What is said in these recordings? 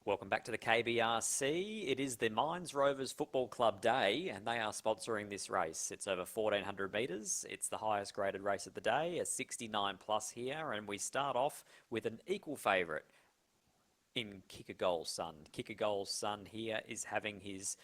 Welcome back to the KBRC. It is the Mines Rovers Football Club Day, and they are sponsoring this race. It's over 1,400 metres. It's the highest graded race of the day, a 69 plus here, and we start off with an equal favourite in Kick a Goal Sun. Kick a Goal Sun here is having his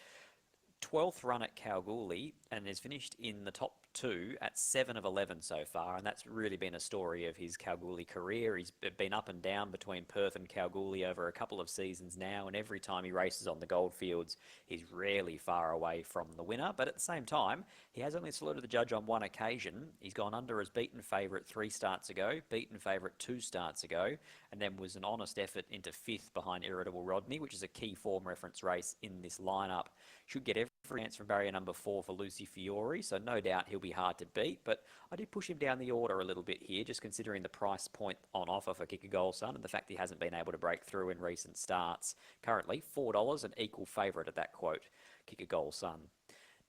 12th run at Kalgoorlie and has finished in the top two at 7 of 11 so far, and that's really been a story of his Kalgoorlie career. He's been up and down between Perth and Kalgoorlie over a couple of seasons now, and every time he races on the goldfields, he's rarely far away from the winner. But at the same time, he has only saluted the judge on one occasion. He's gone under as beaten favourite 3 starts ago, beaten favourite 2 starts ago, and then was an honest effort into 5th behind Irritable Rodney, which is a key form reference race in this lineup. Should get every chance from barrier number 4 for Lucy Fiore, so no doubt he'll be hard to beat, but I did push him down the order a little bit here, just considering the price point on offer for Kick a Goal Sun and the fact he hasn't been able to break through in recent starts. Currently, $4, an equal favourite at that quote, Kick a Goal Sun.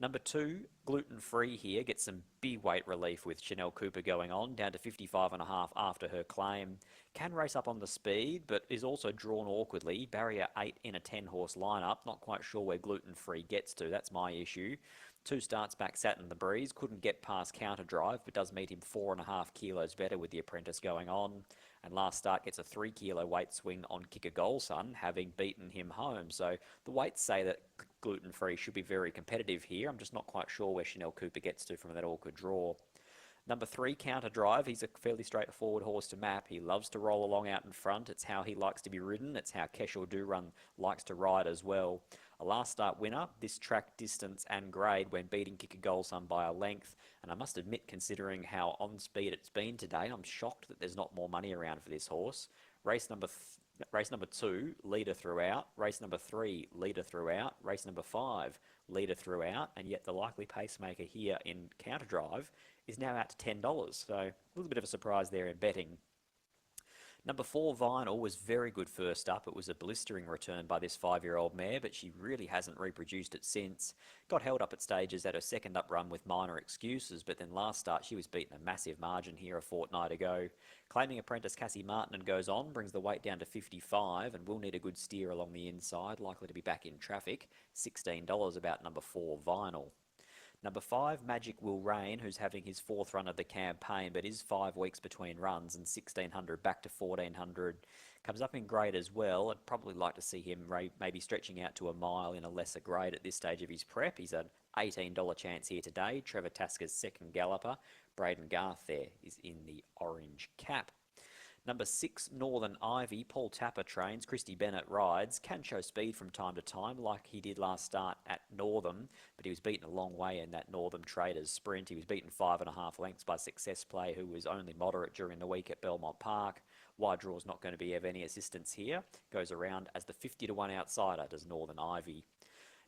Number 2, gluten-free here, gets some big weight relief with Chanel Cooper going on, down to 55.5 after her claim. Can race up on the speed, but is also drawn awkwardly. Barrier 8 in a 10-horse lineup. Not quite sure where gluten-free gets to. That's my issue. 2 starts back sat in the breeze. Couldn't get past counter drive, but does meet him 4.5 kilos better with the apprentice going on. And last start gets a 3 kilo weight swing on Kick a Goal Sun, having beaten him home. So the weights say that gluten-free should be very competitive here. I'm just not quite sure where Chanel Cooper gets to from that awkward draw. Number 3, Counter Drive. He's a fairly straightforward horse to map. He loves to roll along out in front. It's how he likes to be ridden. It's how Keshor Durun likes to ride as well. A last start winner, this track distance and grade when beating Kick a Goal Sun by a length. And I must admit, considering how on speed it's been today, I'm shocked that there's not more money around for this horse. Race number 2, leader throughout. Race number 3, leader throughout. Race number 5, leader throughout. And yet the likely pacemaker here in Counter Drive is now out to $10. So a little bit of a surprise there in betting. Number 4, Vinyl, was very good first up. It was a blistering return by this 5-year-old mare, but she really hasn't reproduced it since. Got held up at stages at her second up run with minor excuses, but then last start she was beaten a massive margin here a fortnight ago. Claiming apprentice Cassie Martin and goes on, brings the weight down to 55 and will need a good steer along the inside, likely to be back in traffic. $16 about number 4, Vinyl. Number 5, Magic Will Rain, who's having his 4th run of the campaign, but is 5 weeks between runs, and 1,600 back to 1,400. Comes up in grade as well. I'd probably like to see him maybe stretching out to a mile in a lesser grade at this stage of his prep. He's an $18 chance here today. Trevor Tasker's second galloper. Braden Garth there is in the orange cap. Number 6, Northern Ivy. Paul Tapper trains. Christy Bennett rides. Can show speed from time to time, like he did last start at Northam, but he was beaten a long way in that Northam Traders sprint. He was beaten 5.5 lengths by Success Play, who was only moderate during the week at Belmont Park. Wide draw is not going to be of any assistance here. Goes around as the 50-1 outsider, does Northern Ivy.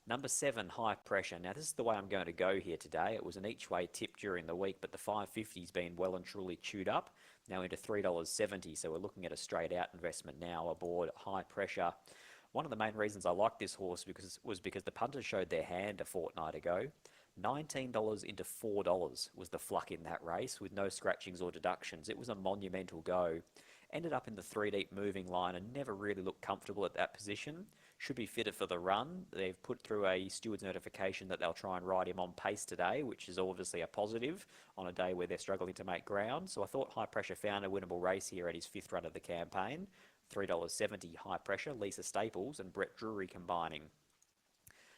Number 7, High Pressure. Now, this is the way I'm going to go here today. It was an each-way tip during the week, but the 550's been well and truly chewed up, now into $3.70, so we're looking at a straight-out investment now aboard High Pressure. One of the main reasons I like this horse was because the punters showed their hand a fortnight ago. $19 into $4 was the fluck in that race, with no scratchings or deductions. It was a monumental go. Ended up in the 3-deep moving line and never really looked comfortable at that position. Should be fitted for the run. They've put through a steward's notification that they'll try and ride him on pace today, which is obviously a positive on a day where they're struggling to make ground. So I thought High Pressure found a winnable race here at his 5th run of the campaign. $3.70 High Pressure, Lisa Staples and Brett Drury combining.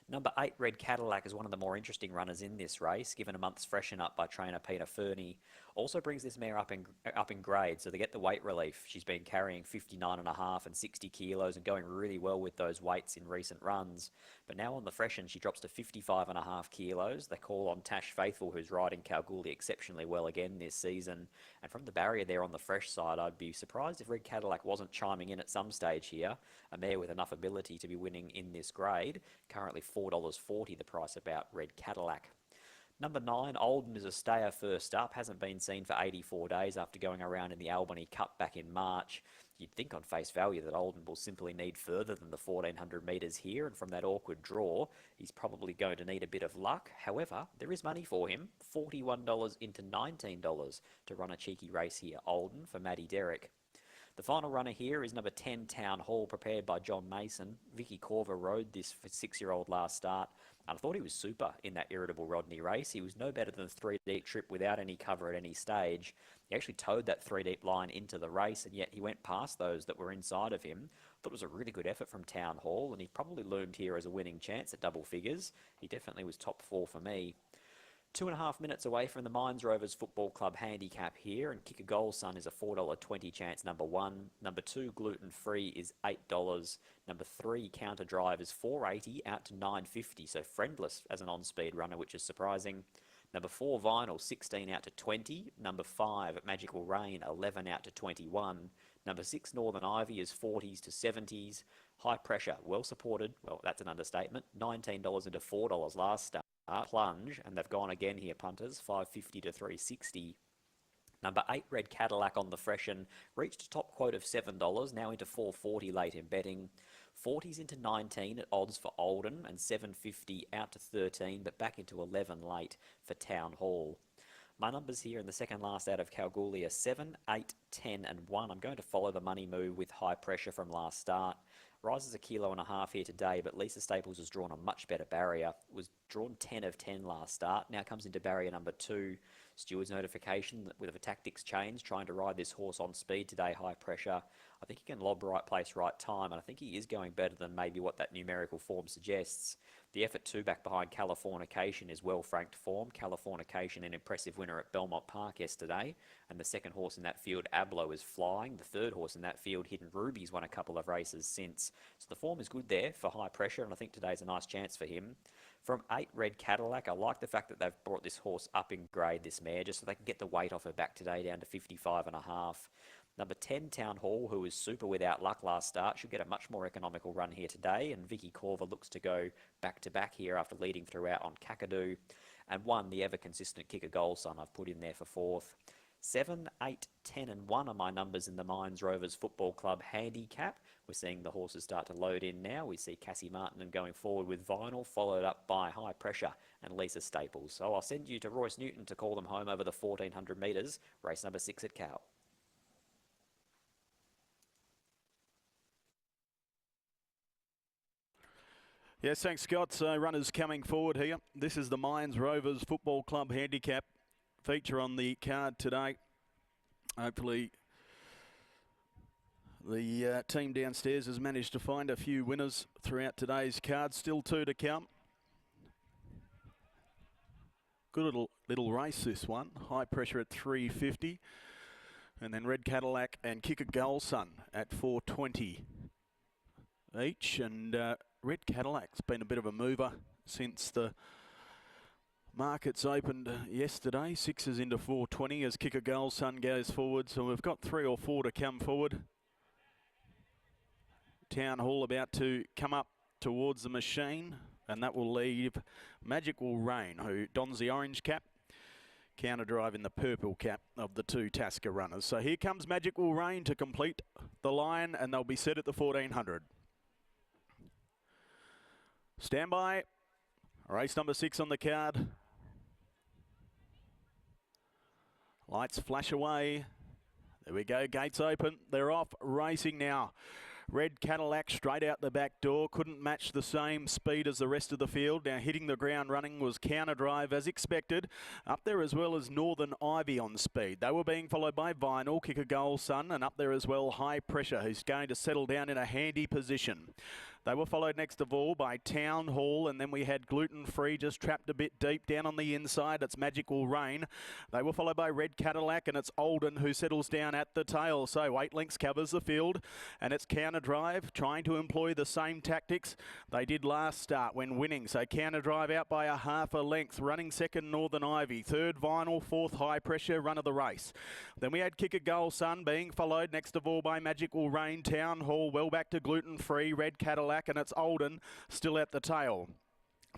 Number 8, Red Cadillac, is one of the more interesting runners in this race, given a month's freshen up by trainer Peter Fernie. Also brings this mare up in grade, so they get the weight relief. She's been carrying 59.5 and 60 kilos and going really well with those weights in recent runs. But now on the freshen, she drops to 55.5 kilos. They call on Tash Faithful, who's riding Kalgoorlie exceptionally well again this season. And from the barrier there on the fresh side, I'd be surprised if Red Cadillac wasn't chiming in at some stage here. A mare with enough ability to be winning in this grade. Currently $4.40 the price about Red Cadillac. Number 9, Olden, is a stayer first up. Hasn't been seen for 84 days after going around in the Albany Cup back in March. You'd think on face value that Olden will simply need further than the 1,400 metres here, and from that awkward draw, he's probably going to need a bit of luck. However, there is money for him, $41 into $19 to run a cheeky race here. Olden for Matty Derrick. The final runner here is number 10, Town Hall, prepared by John Mason. Vicky Corver rode this for 6-year-old last start, and I thought he was super in that Irritable Rodney race. He was no better than a 3-deep trip without any cover at any stage. He actually towed that 3-deep line into the race, and yet he went past those that were inside of him. I thought it was a really good effort from Town Hall, and he probably loomed here as a winning chance at double figures. He definitely was top 4 for me. 2.5 minutes away from the Mines Rovers Football Club handicap here, and Kick a Goal Son is a $4.20 chance number 1. Number 2, Gluten Free, is $8. Number 3, Counter Drive, is $4.80 out to $9.50, so friendless as an on-speed runner, which is surprising. Number 4, Vinyl, 16 out to 20. Number 5, Magical Rain, 11 out to 21. Number 6, Northern Ivy, is 40s to 70s. High Pressure, well supported, well, that's an understatement, $19 into $4 last start. Plunge, and they've gone again here, punters, $5.50 to $3.60. Number 8, Red Cadillac on the freshen, reached a top quote of $7, now into $4.40 late in betting. 40s into 19 at odds for Oldham, and $7.50 out to 13, but back into 11 late for Town Hall. My numbers here in the second last out of Kalgoorlie are 7, 8, 10 and 1. I'm going to follow the money move with High Pressure from last start. Rises 1.5 kilos here today, but Lisa Staples has drawn a much better barrier. Was drawn 10 of 10 last start. Now comes into barrier number 2. Steward's notification with a tactics change, trying to ride this horse on speed today, High Pressure. I think he can lob right place, right time, and I think he is going better than maybe what that numerical form suggests. The effort 2 back behind Californication is well-franked form. Californication, an impressive winner at Belmont Park yesterday. And the second horse in that field, Ablo, is flying. The third horse in that field, Hidden Ruby's won a couple of races since. So the form is good there for High Pressure, and I think today's a nice chance for him. From 8, Red Cadillac, I like the fact that they've brought this horse up in grade, this mare, just so they can get the weight off her back today down to 55.5. Number 10, Town Hall, who was super without luck last start, should get a much more economical run here today. And Vicky Corver looks to go back-to-back here after leading throughout on Kakadu. And 1, the ever-consistent Kick a Goal Son, I've put in there for 4th. 7, 8, 10 and 1 are my numbers in the Mines Rovers Football Club handicap. We're seeing the horses start to load in now. We see Cassie Martin going forward with Vinyl, followed up by High Pressure and Lisa Staples. So I'll send you to Royce Newton to call them home over the 1,400 metres, race number 6 at Cal. Yes, thanks, Scott. So runners coming forward here. This is the Mines Rovers Football Club handicap feature on the card today. Hopefully the team downstairs has managed to find a few winners throughout today's card. Still 2 to come. Good little race, this one. High Pressure at $3.50. And then Red Cadillac and Kick a Goal Son at $4.20 each. And Red Cadillac's been a bit of a mover since the markets opened yesterday. 6s into $4.20 as Kick a Goal Son goes forward. So we've got 3 or 4 to come forward. Town Hall about to come up towards the machine, and that will leave Magical Rain, who dons the orange cap. Counter Drive in the purple cap of the 2 Tasker runners. So here comes Magical Rain to complete the line, and they'll be set at the 1,400. Stand by. Race number 6 on the card. Lights flash away. There we go, gates open. They're off racing now. Red Cadillac straight out the back door. Couldn't match the same speed as the rest of the field. Now hitting the ground running was Counter Drive as expected. Up there as well as Northern Ivy on speed. They were being followed by Vinyl, Kick a Goal Son, and up there as well High Pressure, who's going to settle down in a handy position. They were followed next of all by Town Hall, and then we had Gluten Free just trapped a bit deep down on the inside. It's Magical Rain. They were followed by Red Cadillac, and it's Oldham who settles down at the tail. So 8 lengths covers the field, and it's Counter Drive trying to employ the same tactics they did last start when winning. So Counter Drive out by a half a length. Running second, Northern Ivy. Third, Vinyl. Fourth, High Pressure. Run of the race. Then we had Kick a Goal Son being followed next of all by Magical Rain. Town Hall well back to Gluten Free. Red Cadillac, and it's Oldham still at the tail.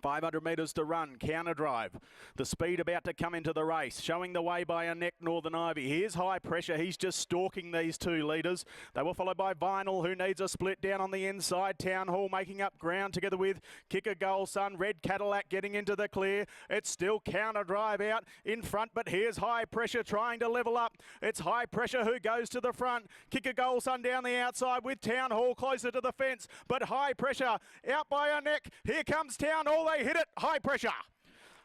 500 metres to run, counter drive. The speed about to come into the race, showing the way by a neck Northern Ivy. Here's High Pressure. He's just stalking these two leaders. They were followed by Vinyl, who needs a split down on the inside. Town Hall making up ground together with Kicker Goal Sun. Red Cadillac getting into the clear. It's still counter drive out in front, but here's High Pressure trying to level up. It's High Pressure who goes to the front. Kicker Goal Sun down the outside with Town Hall closer to the fence, but High Pressure out by a neck. Here comes Town Hall. They hit it. High Pressure.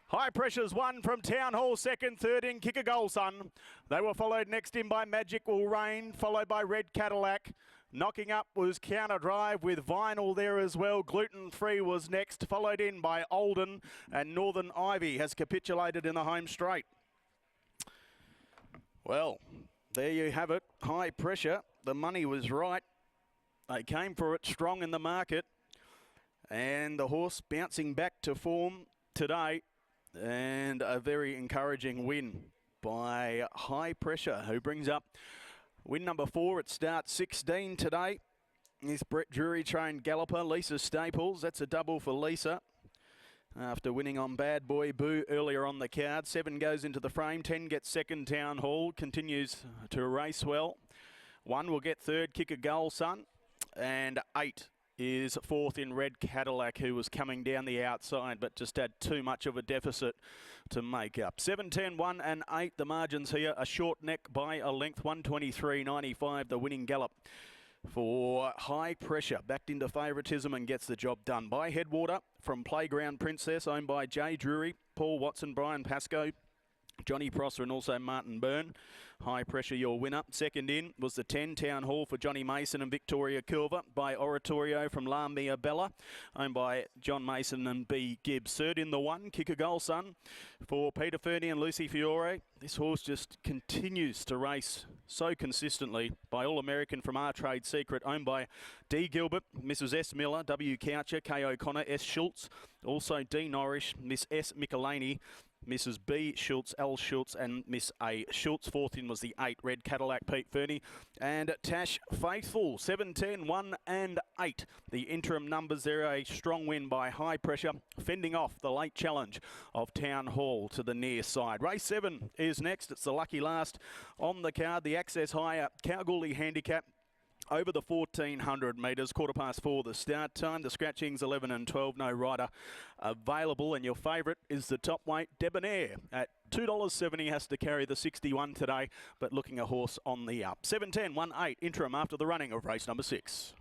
High Pressure's won from Town Hall, second, third in Kicker Goal Sun. They were followed next in by Magic Will Rain, followed by Red Cadillac. Knocking up was Counter Drive with Vinyl there as well. Gluten Free was next, followed in by Olden, and Northern Ivy has capitulated in the home straight. Well, there you have it. High Pressure. The money was right. They came for it strong in the market. And the horse bouncing back to form today, and a very encouraging win by High Pressure, who brings up win number 4 at start 16 today. Is Brett Drury trained galloper, Lisa Staples. That's a double for Lisa after winning on Bad Boy Boo earlier on the card. 7 goes into the frame, 10 gets second, Town Hall, continues to race well. 1 will get third, Kicker Goal Sun, and 8 is fourth in Red Cadillac, who was coming down the outside but just had too much of a deficit to make up. 7, 10, 1 and 8, the margins here. A short neck by a length, 123.95, the winning gallop for High Pressure. Backed into favouritism and gets the job done by Headwater from Playground Princess, owned by Jay Drury, Paul Watson, Brian Pascoe, Johnny Prosser and also Martin Byrne. High Pressure, your winner. Second in was the 10, Town Hall for Johnny Mason and Victoria Culver, by Oratorio from La Mia Bella, owned by John Mason and B. Gibbs. Third in the 1, Kicker Goal Sun for Peter Fernie and Lucy Fiore. This horse just continues to race so consistently by All American from Our Trade Secret, owned by D. Gilbert, Mrs. S. Miller, W. Coucher, K. O'Connor, S. Schultz, also D. Norrish, Miss S. Michelini, Mrs. B. Schultz, L. Schultz and Miss A. Schultz. Fourth in was the 8, Red Cadillac, Pete Fernie. And Tash Faithful, 7, 10, 1 and 8. The interim numbers there, a strong win by High Pressure, fending off the late challenge of Town Hall to the near side. Race 7 is next. It's the lucky last on the card. The Access Higher Kalgoorlie Handicap, over the 1,400 metres, 4:15 the start time. The scratchings 11 and 12, no rider available. And your favourite is the top weight Debonair at $2.70, has to carry the 61 today, but looking a horse on the up. 7, 10, 1, 8, interim after the running of race number 6.